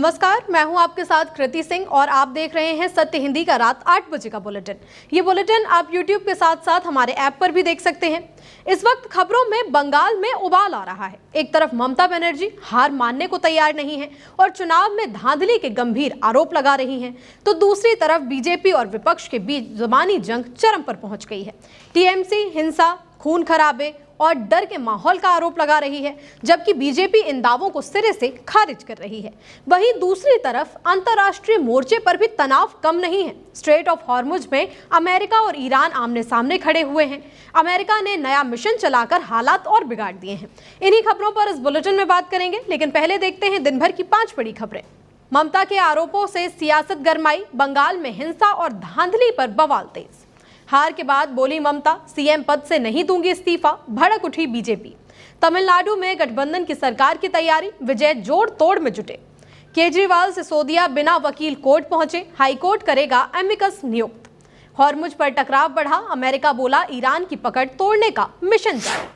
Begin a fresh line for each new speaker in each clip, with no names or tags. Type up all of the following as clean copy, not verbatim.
नमस्कार, मैं हूं आपके साथ कृति सिंह और आप देख रहे हैं सत्य हिंदी का रात 8 बजे का बुलेटिन। ये बुलेटिन आप YouTube के साथ साथ हमारे ऐप पर भी देख सकते हैं। इस वक्त खबरों में बंगाल में उबाल आ रहा है। एक तरफ ममता बनर्जी हार मानने को तैयार नहीं है और चुनाव में धांधली के गंभीर आरोप लगा रही हैं, तो दूसरी तरफ बीजेपी और विपक्ष के बीच ज़बानी जंग चरम पर पहुंच गई है। टीएमसी हिंसा, खून खराबे और डर के माहौल का आरोप लगा रही है, जबकि बीजेपी इन दावों को सिरे से खारिज कर रही है। वहीं दूसरी तरफ अंतर्राष्ट्रीय मोर्चे पर भी तनाव कम नहीं है। स्ट्रेट ऑफ हॉर्मुज में अमेरिका और ईरान आमने सामने खड़े हुए हैं। अमेरिका ने नया मिशन चलाकर हालात और बिगाड़ दिए हैं। इन्हीं खबरों पर इस बुलेटिन में बात करेंगे, लेकिन पहले देखते हैं दिन भर की 5 बड़ी खबरें। ममता के आरोपों से सियासत गरमाई, बंगाल में हिंसा और धांधली पर बवाल तेज। हार के बाद बोली ममता, सीएम पद से नहीं दूंगी इस्तीफा, भड़क उठी बीजेपी। तमिलनाडु में गठबंधन की सरकार की तैयारी, विजय जोड़ तोड़ में जुटे। केजरीवाल सिसोदिया बिना वकील कोर्ट पहुंचे, हाईकोर्ट करेगा एमिकस नियुक्त। हॉर्मुज पर टकराव बढ़ा, अमेरिका बोला ईरान की पकड़ तोड़ने का मिशन जारी।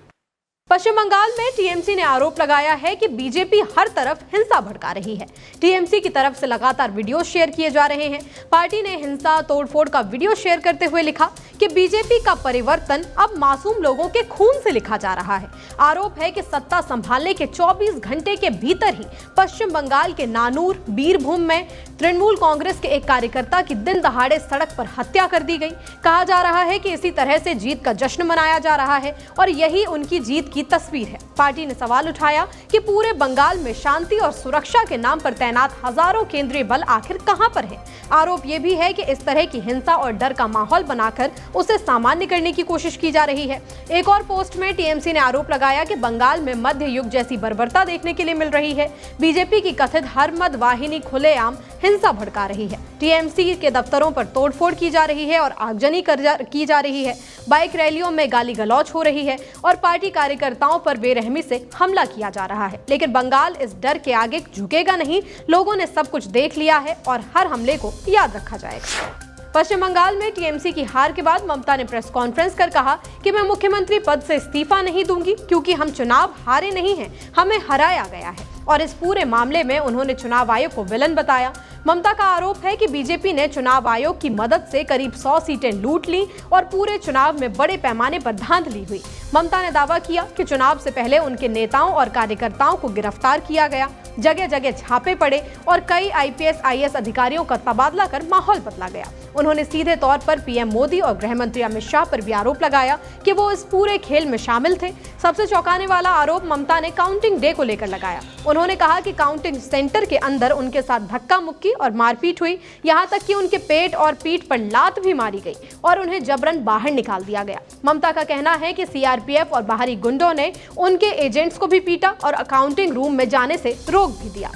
पश्चिम बंगाल में टीएमसी ने आरोप लगाया है कि बीजेपी हर तरफ हिंसा भड़का रही है। टीएमसी की तरफ से लगातार वीडियो शेयर किए जा रहे हैं। पार्टी ने हिंसा तोड़फोड़ का वीडियो शेयर करते हुए लिखा कि बीजेपी का परिवर्तन अब मासूम लोगों के खून से लिखा जा रहा है। आरोप है कि सत्ता संभालने के 24 घंटे के भीतर ही पश्चिम बंगाल के नानूर, बीरभूम में तृणमूल कांग्रेस के एक कार्यकर्ता की दिन दहाड़े सड़क पर हत्या कर दी गई। कहा जा रहा है कि इसी तरह से जीत का जश्न मनाया जा रहा है और यही उनकी जीत की तस्वीर है। पार्टी ने सवाल उठाया कि पूरे बंगाल में शांति और सुरक्षा के नाम पर तैनात हजारों केंद्रीय बल आखिर कहां पर है। आरोप यह भी है कि इस तरह की हिंसा और डर का माहौल बनाकर उसे सामान्य करने की कोशिश की जा रही है। एक और पोस्ट में टीएमसी ने आरोप लगाया कि बंगाल में मध्य युग जैसी बर्बरता देखने के लिए मिल रही है। बीजेपी की कथित हरमद वाहिनी खुलेआम हिंसा भड़का रही है। टीएमसी के दफ्तरों पर तोड़फोड़ की जा रही है और आगजनी की जा रही है। बाइक रैलियों में गाली गलौज हो रही है और पार्टी कार्यकर्ताओं पर बेरहमी से हमला किया जा रहा है। लेकिन बंगाल इस डर के आगे झुकेगा नहीं। लोगों ने सब कुछ देख लिया है और हर हमले को याद रखा जाएगा। पश्चिम बंगाल में टीएमसी की हार के बाद ममता ने प्रेस कॉन्फ्रेंस कर कहा कि मैं मुख्यमंत्री पद से इस्तीफा नहीं दूंगी, क्योंकि हम चुनाव हारे नहीं हैं, हमें हराया गया है। और इस पूरे मामले में उन्होंने चुनाव आयोग को विलन बताया। ममता का आरोप है कि बीजेपी ने चुनाव आयोग की मदद से करीब 100 सीटें लूट ली और पूरे चुनाव में बड़े पैमाने पर धांधली हुई। ममता ने दावा किया कि चुनाव से पहले उनके नेताओं और कार्यकर्ताओं को गिरफ्तार किया गया, जगह जगह छापे पड़े और कई आईपीएस आईएएस अधिकारियों का तबादला कर माहौल बदला गया। उन्होंने सीधे तौर पर पीएम मोदी और गृह मंत्री अमित शाह पर भी आरोप लगाया कि वो इस पूरे खेल में शामिल थे। सबसे चौंकाने वाला आरोप ममता ने काउंटिंग डे को लेकर लगाया। उन्होंने कहा कि काउंटिंग सेंटर के अंदर उनके साथ धक्का मुक्की और मारपीट हुई, यहाँ तक कि उनके पेट और पीठ पर लात भी मारी गई और उन्हें जबरन बाहर निकाल दिया गया। ममता का कहना है कि सीआरपीएफ और बाहरी गुंडों ने उनके एजेंट्स को भी पीटा और अकाउंटिंग रूम में जाने से रोक भी दिया।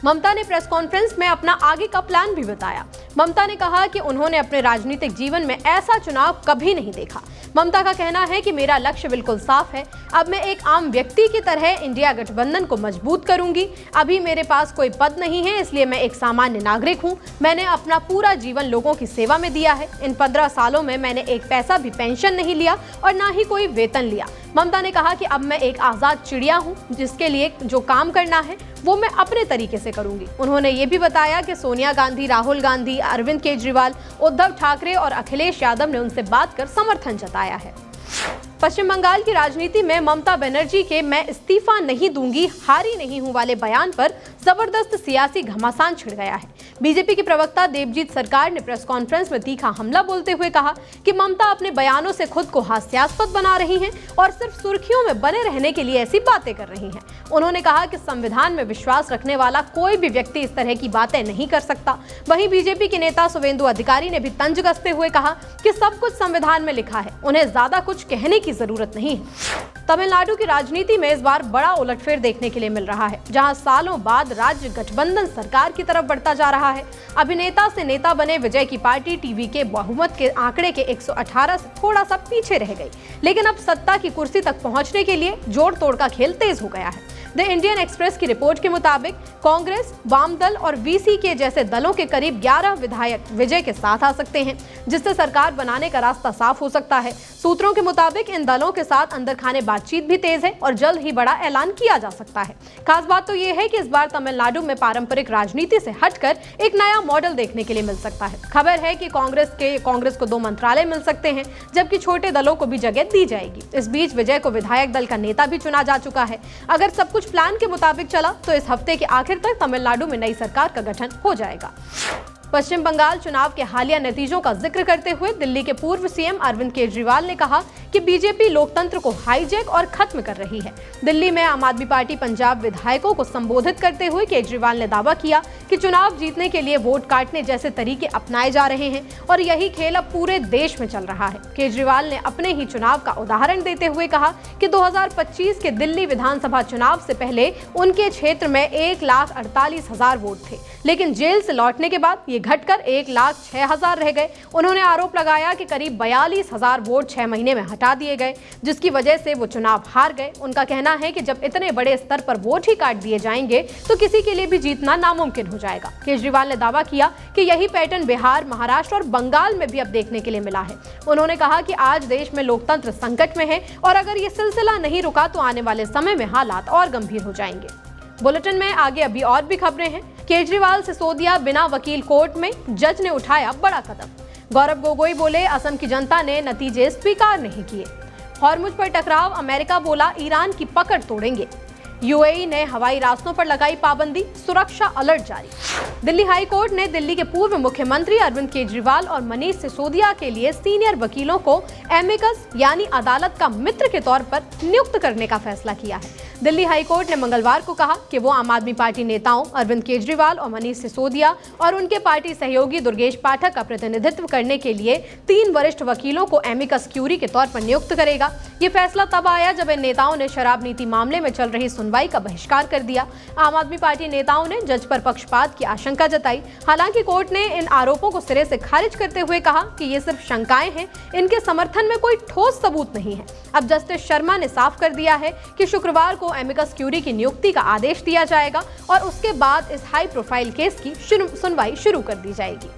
ममता ने प्रेस कॉन्फ्रेंस में अपना आगे का प्लान भी बताया। ममता ने कहा कि उन्होंने अपने राजनीतिक जीवन में ऐसा चुनाव कभी नहीं देखा। ममता का कहना है कि मेरा लक्ष्य बिल्कुल साफ है। अब मैं एक आम व्यक्ति की तरह इंडिया गठबंधन को मजबूत करूंगी। अभी मेरे पास कोई पद नहीं है, इसलिए मैं एक सामान्य नागरिक हूं। मैंने अपना पूरा जीवन लोगों की सेवा में दिया है। इन 15 सालों में मैंने एक पैसा भी पेंशन नहीं लिया और ना ही कोई वेतन लिया। ममता ने कहा कि अब मैं एक आजाद चिड़िया हूं, जिसके लिए जो काम करना है वो मैं अपने तरीके से करूंगी। उन्होंने ये भी बताया कि सोनिया गांधी, राहुल गांधी, अरविंद केजरीवाल, उद्धव ठाकरे और अखिलेश यादव ने उनसे बात कर समर्थन जताया है। पश्चिम बंगाल की राजनीति में ममता बनर्जी के मैं इस्तीफा नहीं दूंगी, हारी नहीं हूं वाले बयान पर जबरदस्त सियासी घमासान छिड़ गया है। बीजेपी के प्रवक्ता देवजीत सरकार ने प्रेस कॉन्फ्रेंस में तीखा हमला बोलते हुए कहा कि ममता अपने बयानों से खुद को हास्यास्पद बना रही हैं और सिर्फ सुर्खियों में बने रहने के लिए ऐसी बातें कर रही हैं। उन्होंने कहा कि संविधान में विश्वास रखने वाला कोई भी व्यक्ति इस तरह की बातें नहीं कर सकता। वहीं बीजेपी के नेता शुवेंदु अधिकारी ने भी तंज कसते हुए कहा कि सब कुछ संविधान में लिखा है, उन्हें ज्यादा कुछ कहने की जरूरत नहीं है। तमिलनाडु की राजनीति में इस बार बड़ा उलटफेर देखने के लिए मिल रहा है, जहां सालों बाद राज्य गठबंधन सरकार की तरफ बढ़ता जा रहा है। अभिनेता से नेता बने विजय की पार्टी टीवी के बहुमत के आंकड़े के 118 से थोड़ा सा पीछे रह गई, लेकिन अब सत्ता की कुर्सी तक पहुंचने के लिए जोड़ तोड़ का खेल तेज हो गया है। द इंडियन एक्सप्रेस की रिपोर्ट के मुताबिक कांग्रेस, वाम दल और वीसीके जैसे दलों के करीब 11 विधायक विजय के साथ आ सकते हैं, जिससे सरकार बनाने का रास्ता साफ हो सकता है। सूत्रों के मुताबिक इन दलों के साथ अंदर खाने बातचीत भी तेज है और जल्द ही बड़ा ऐलान किया जा सकता है। खास बात तो ये है कि इस बार तमिलनाडु में पारंपरिक राजनीति से हटकर एक नया मॉडल देखने के लिए मिल सकता है। खबर है कि कांग्रेस को 2 मंत्रालय मिल सकते हैं, जबकि छोटे दलों को भी जगह दी जाएगी। इस बीच विजय को विधायक दल का नेता भी चुना जा चुका है। अगर सब कुछ प्लान के मुताबिक चला तो इस हफ्ते के आखिर तक तमिलनाडु में नई सरकार का गठन हो जाएगा। पश्चिम बंगाल चुनाव के हालिया नतीजों का जिक्र करते हुए दिल्ली के पूर्व सीएम अरविंद केजरीवाल ने कहा कि बीजेपी लोकतंत्र को हाईजैक और खत्म कर रही है। दिल्ली में आम आदमी पार्टी पंजाब विधायकों को संबोधित करते हुए केजरीवाल ने दावा किया कि चुनाव जीतने के लिए वोट काटने जैसे तरीके अपनाए जा रहे हैं और यही खेल अब पूरे देश में चल रहा है। केजरीवाल ने अपने ही चुनाव का उदाहरण देते हुए कहा कि 2025 के दिल्ली विधानसभा चुनाव से पहले उनके क्षेत्र में 1,48,000 वोट थे, लेकिन जेल से लौटने के बाद ये घटकर 1,06,000 रह गए। उन्होंने आरोप लगाया कि करीब 42,000 वोट 6 महीने में हटा दिए गए, जिसकी वजह से वो चुनाव हार गए। उनका कहना है कि जब इतने बड़े स्तर पर वोट ही काट दिए जाएंगे तो किसी के लिए भी जीतना नामुमकिन हो जाएगा। केजरीवाल ने दावा किया कि यही पैटर्न बिहार, महाराष्ट्र और बंगाल में भी अब देखने के लिए मिला है। उन्होंने कहा कि आज देश में लोकतंत्र संकट में है और अगर ये सिलसिला नहीं रुका तो आने वाले समय में हालात और गंभीर हो जाएंगे। बुलेटिन में आगे अभी और भी खबरें हैं। केजरीवाल सिसोदिया बिना वकील कोर्ट में, जज ने उठाया बड़ा कदम। गौरव गोगोई बोले असम की जनता ने नतीजे स्वीकार नहीं किए। हॉर्मुज पर टकराव, अमेरिका बोला ईरान की पकड़ तोड़ेंगे। यूएई ने हवाई रास्तों पर लगाई पाबंदी, सुरक्षा अलर्ट जारी। दिल्ली हाई कोर्ट ने दिल्ली के पूर्व मुख्यमंत्री अरविंद केजरीवाल और मनीष सिसोदिया के लिए सीनियर वकीलों को एमिकस यानी अदालत का मित्र के तौर पर नियुक्त करने का फैसला किया है। दिल्ली हाई कोर्ट ने मंगलवार को कहा कि वो आम आदमी पार्टी नेताओं अरविंद केजरीवाल और मनीष सिसोदिया और उनके पार्टी सहयोगी दुर्गेश पाठक का प्रतिनिधित्व करने के लिए 3 वरिष्ठ वकीलों को एमिकस क्यूरी के तौर पर नियुक्त करेगा। ये फैसला तब आया जब इन नेताओं ने शराब नीति मामले में चल रही सुनवाई का बहिष्कार कर दिया। आम आदमी पार्टी नेताओं ने जज पर पक्षपात की आशंका जताई। हालांकि कोर्ट ने इन आरोपों को सिरे से खारिज करते हुए कहा कि ये सिर्फ शंकाएं हैं, इनके समर्थन में कोई ठोस सबूत नहीं है। अब जस्टिस शर्मा ने साफ कर दिया है कि शुक्रवार को एमिकस क्यूरी की नियुक्ति का आदेश दिया जाएगा और उसके बाद इस हाई प्रोफाइल केस की सुनवाई शुरू कर दी जाएगी।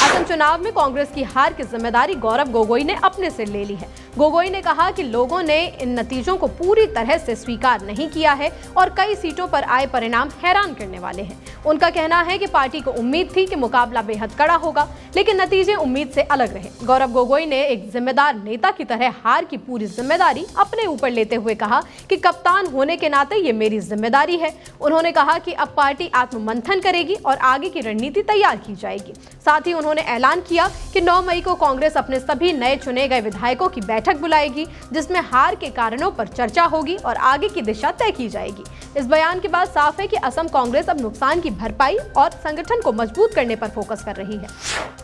असम चुनाव में कांग्रेस की हार की जिम्मेदारी गौरव गोगोई ने अपने सिर ले ली है। गोगोई ने कहा कि लोगों ने इन नतीजों को पूरी तरह से स्वीकार नहीं किया है और कई सीटों पर आए परिणाम हैरान करने वाले हैं। उनका कहना है कि पार्टी को उम्मीद थी कि मुकाबला बेहद कड़ा होगा, लेकिन नतीजे उम्मीद से अलग रहे। गौरव गोगोई ने एक जिम्मेदार नेता की तरह हार की पूरी जिम्मेदारी अपने ऊपर लेते हुए कहा कि कप्तान होने के नाते ये मेरी जिम्मेदारी है। उन्होंने कहा कि अब पार्टी आत्ममंथन करेगी और आगे की रणनीति तैयार की जाएगी। साथ ही उन्होंने ऐलान किया कि 9 मई को कांग्रेस अपने सभी नए चुने गए विधायकों की बैठक बुलाएगी, जिसमें हार के कारणों पर चर्चा होगी और आगे की दिशा तय की जाएगी। इस बयान के बाद साफ है कि असम कांग्रेस अब नुकसान की भरपाई और संगठन को मजबूत करने पर फोकस कर रही है।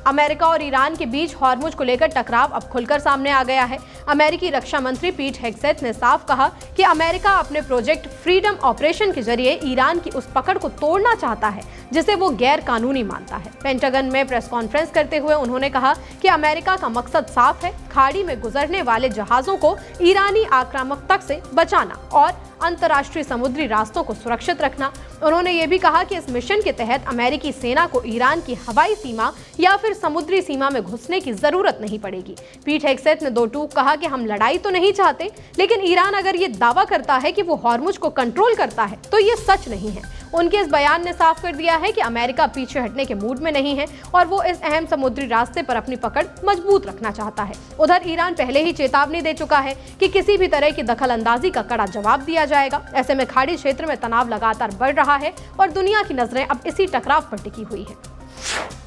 अमेरिका और ईरान के बीच हॉर्मुज को लेकर टकराव अब खुलकर सामने आ गया है। अमेरिकी रक्षा मंत्री पीट हेग्सेथ ने साफ कहा कि अमेरिका अपने प्रोजेक्ट फ्रीडम ऑपरेशन के जरिए ईरान की उस पकड़ को तोड़ना चाहता है जिसे वो गैर कानूनी मानता है। पेंटागन में प्रेस कॉन्फ्रेंस करते हुए उन्होंने कहा कि अमेरिका का मकसद साफ है, खाड़ी में गुजरने वाले जहाजों को ईरानी आक्रामकता से बचाना और अंतर्राष्ट्रीय समुद्री रास्तों को सुरक्षित रखना। उन्होंने ये भी कहा कि इस मिशन के तहत अमेरिकी सेना को ईरान की हवाई सीमा या फिर समुद्री सीमा में घुसने की जरूरत नहीं पड़ेगी। पीट हेग्सेथ ने 2 टूक कहा कि हम लड़ाई तो नहीं चाहते, लेकिन ईरान अगर ये दावा करता है कि वो हॉर्मुज को कंट्रोल करता है तो ये सच नहीं है। उनके इस बयान ने साफ कर दिया है कि अमेरिका पीछे हटने के मूड में नहीं है और वो इस अहम समुद्री रास्ते पर अपनी पकड़ मजबूत रखना चाहता है। उधर ईरान पहले ही चेतावनी दे चुका है कि किसी भी तरह की दखल अंदाजी का कड़ा जवाब दिया जाएगा। ऐसे में खाड़ी क्षेत्र में तनाव लगातार बढ़ रहा है और दुनिया की नजरें अब इसी टकराव पर टिकी हुई है।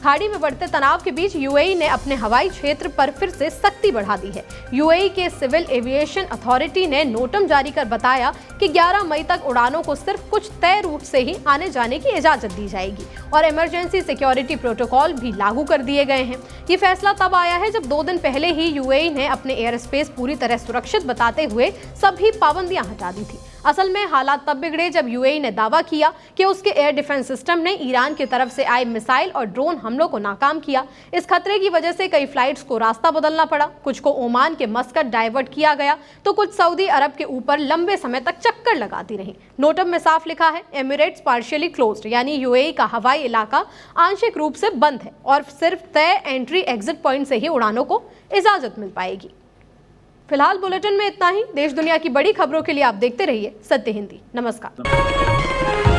खाड़ी में बढ़ते तनाव के बीच यूएई ने अपने हवाई क्षेत्र पर फिर से सख्ती बढ़ा दी है। यूएई के सिविल एविएशन अथॉरिटी ने नोटम जारी कर बताया कि 11 मई तक उड़ानों को सिर्फ कुछ तय रूट से ही आने जाने की इजाजत दी जाएगी और इमरजेंसी सिक्योरिटी प्रोटोकॉल भी लागू कर दिए गए हैं। ये फैसला तब आया है जब 2 दिन पहले ही यूएई ने अपने एयर स्पेस पूरी तरह सुरक्षित बताते हुए सभी पाबंदियां हटा दी थी। असल में हालात तब बिगड़े जब यूएई ने दावा किया कि उसके एयर डिफेंस सिस्टम ने ईरान की तरफ से आए मिसाइल और ड्रोन हमलों को नाकाम किया। इस खतरे की वजह से कई फ्लाइट्स को रास्ता बदलना पड़ा, कुछ को ओमान के मस्कट डाइवर्ट किया गया तो कुछ सऊदी अरब के ऊपर लंबे समय तक चक्कर लगाती रहीं। नोटम में साफ लिखा है एमिरेट्स पार्शियली क्लोज्ड, यानी यूएई का हवाई इलाका आंशिक रूप से बंद है और सिर्फ तय एंट्री एग्जिट पॉइंट से ही उड़ानों को इजाजत मिल पाएगी। फिलहाल बुलेटिन में इतना ही। देश दुनिया की बड़ी खबरों के लिए आप देखते रहिए सत्य हिंदी। नमस्कार।